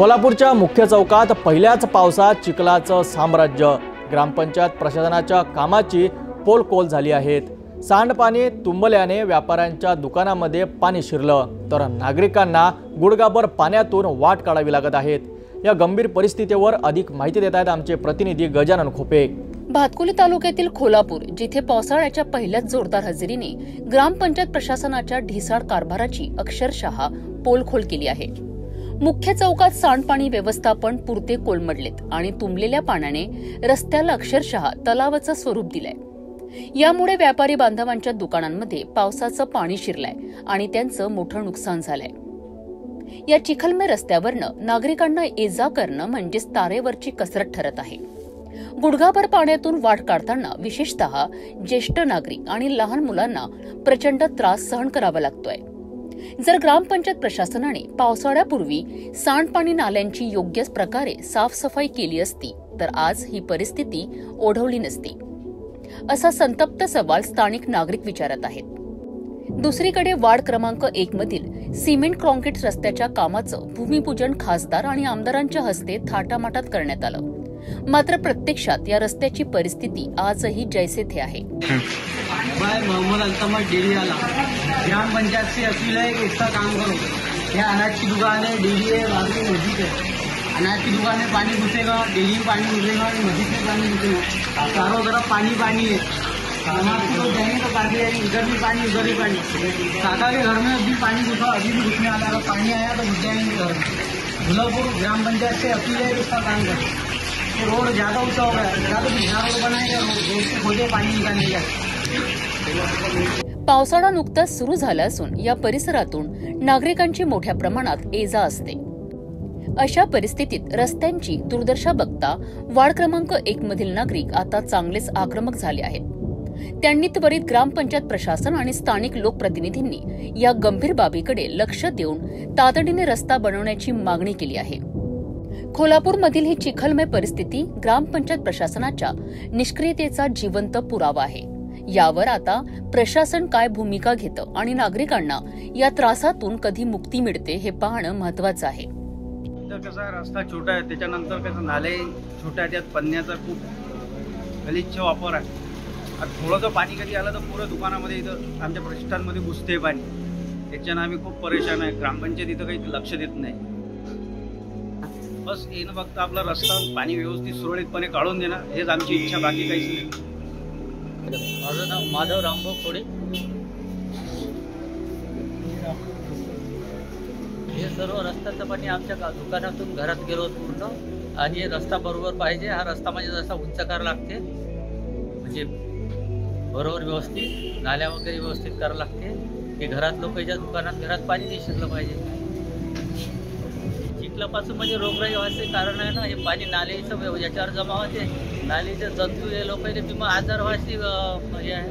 कोल्हापूरच्या मुख्य चौकात पहिल्याच पावसात चिखलाचं साम्राज्य। ग्रामपंचायत प्रशासनाच्या कामाची पोलकोल झाली आहेत। सांडपाणी तुंबल्याने व्यापाऱ्यांच्या दुकानामध्ये पाणी शिरलं तर नागरिकांना गुडघाभर पाण्यातून वाट काढावी लागत आहेत। या गंभीर परिस्थितीवर अधिक माहिती देत आहेत आमचे प्रतिनिधी गजानन खोपे। भातकुली तालुक्यातील खोलापूर जिथे पावसाळ्याच्या पहिल्याच जोरदार हजेरीने ग्रामपंचायत प्रशासनाच्या ढिसाळ कारभाराची अक्षरशः पोलखोल केली आहे। मुख्य चौकात सांडपाणी व्यवस्थापन पुरते कोलमडलेत आणि तुंबलेल्या पाण्याने रस्त्याला अक्षरशः तलावाचं स्वरूप दिलंय। यामुळे व्यापारी बांधवांच्या दुकानांमध्ये पावसाचं पाणी शिरलंय आणि त्यांचं मोठं नुकसान झालंय। या चिखलमय रस्त्यावरनं नागरिकांना ये-जा करणं म्हणजेच तारेवरची कसरत ठरत आहे। गुडघाभर पाण्यातून वाट काढताना विशेषतः ज्येष्ठ नागरिक आणि लहान मुलांना प्रचंड त्रास सहन करावा लागतोय। जर ग्रामपंचायत प्रशासनाने पावसाळ्यापूर्वी सांडपाणी नाल्यांची योग्य प्रकारे साफसफाई केली असती तर आज ही परिस्थिती ओढवली नसती, असा संतप्त सवाल स्थानिक नागरिक विचारत आहेत। दुसरीकडे वार्ड क्रमांक 1 मधील सिमेंट कॉन्क्रीट रस्त्याच्या कामाचं भूमिपूजन खासदार आणि आमदारांच्या हस्ते थाटामाटात करण्यात आलं। मात्र प्रत्यक्षात या रस्त्याची परिस्थिती आजही जैसे थे आहे। मोहम्मद अल्तमश डेरियाला ग्राम पंचायत से अपील है कि इसका काम करो। यहाँ अनाज की दुकान है, डेरी है, बाकी मस्जिद है। अनाज की दुकान में पानी घुसेगा, डेरी में पानी घुसेगा, मस्जिद में पानी घुसेगा, चारों तरफ पानी पानी है। नमाज की लोग जाएंगे तो पानी है, इधर भी पानी उधर भी पानी। काका के घर में अभी पानी घुसा, अभी भी घुसने वाला, अगर पानी आया तो घुस जाएंगे घर में। गुलाबपुर ग्राम पंचायत से अपील है कि इसका काम करो। रोड ज्यादा ऊंचा हो गया, या तो बिना रोड बनाएगा, रोड से खोदे पानी निकालने का। पावसाळा नुकताच सुरू झाला असून या परिसरातून नागरिकांची मोठ्या प्रमाणात ये-जा असते। अशा परिस्थितीत रस्त्यांची दुर्दशा बघता वार्ड क्रमांक 1 मधील नागरिक आता चांगलेच आक्रमक झाले आहेत। त्यांनी त्वरित ग्रामपंचायत प्रशासन आणि स्थानिक लोकप्रतिनिधींनी या गंभीर बाबीकडे लक्ष देऊन तातडीने रस्ता बनवण्याची मागणी केली आहे। कोल्हापूरमधील ही चिखलमय परिस्थिती ग्रामपंचायत प्रशासनाच्या निष्क्रियतेचा जिवंत पुरावा आहे। यावर आता प्रशासन काय भूमिका घेतं आणि नागरिकांना या त्रासातून कधी मुक्ती मिळते हे पाहणं महत्त्वाचं आहे। कसा रस्ता छोटा आहे, त्याच्यानंतर कसं नाले छोट्या, त्यात पन्न्याचा खूप गलिच्छ वापर आहे। आता थोडंसं पाणी कधी आलं तर पुरं दुकानामध्ये इथं आमच्या प्रतिष्ठानमध्ये घुसते पाणी। त्याच्यानं आम्ही खूप परेशान आहे। ग्रामपंचायत इथं काही लक्ष देत नाही। बस येणं फक्त आपला रस्ता पाणी व्यवस्थित सुरळीतपणे काढून देणं हेच आमची इच्छा, बाकी काहीच नाही। माझं नाव माधव रामभाऊ खोडे। हे सर्व रस्त्याचं पाणी आमच्या दुकानातून घरात गेलो पूर्ण, आणि रस्ता बरोबर पाहिजे। हा रस्ता म्हणजे जसा उंच करावा लागते, म्हणजे बरोबर व्यवस्थित नाल्या वगैरे व्यवस्थित करावं लागते की घरात लोकांच्या दुकानात घरात पाणी नाही शिरलं पाहिजे। चिखलापासून म्हणजे रोगराई व्हायचं कारण आहे ना, हे पाणी नालेचं याच्यावर जमा होते, नालीचे जंतू हे लोकांना किंवा आजार व्हायची हे आहे,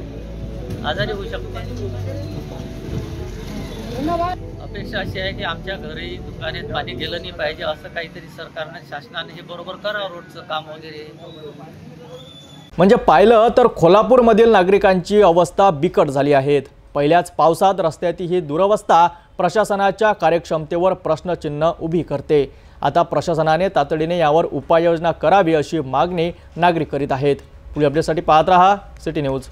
आजारी होऊ शकते। अपेक्षा अशी आहे की आमच्या घरी दुकानात पाणी गेलं नाही पाहिजे, असं काहीतरी सरकारने शासनाने हे बरोबर करावं, रोडचं काम वगैरे। म्हणजे पाहिलं तर कोल्हापूरमधील नागरिकांची अवस्था बिकट झाली आहे। पहिल्याच पावसात रस्त्याची ही दुरवस्था प्रशासनाच्या कार्यक्षमतेवर प्रश्नचिन्ह उभी करते। आता प्रशासनाने तातडीने यावर उपाययोजना करावी अशी मागणी नागरिक करीत आहेत। पुढील अपडेटसाठी पाहत रहा सिटी न्यूज।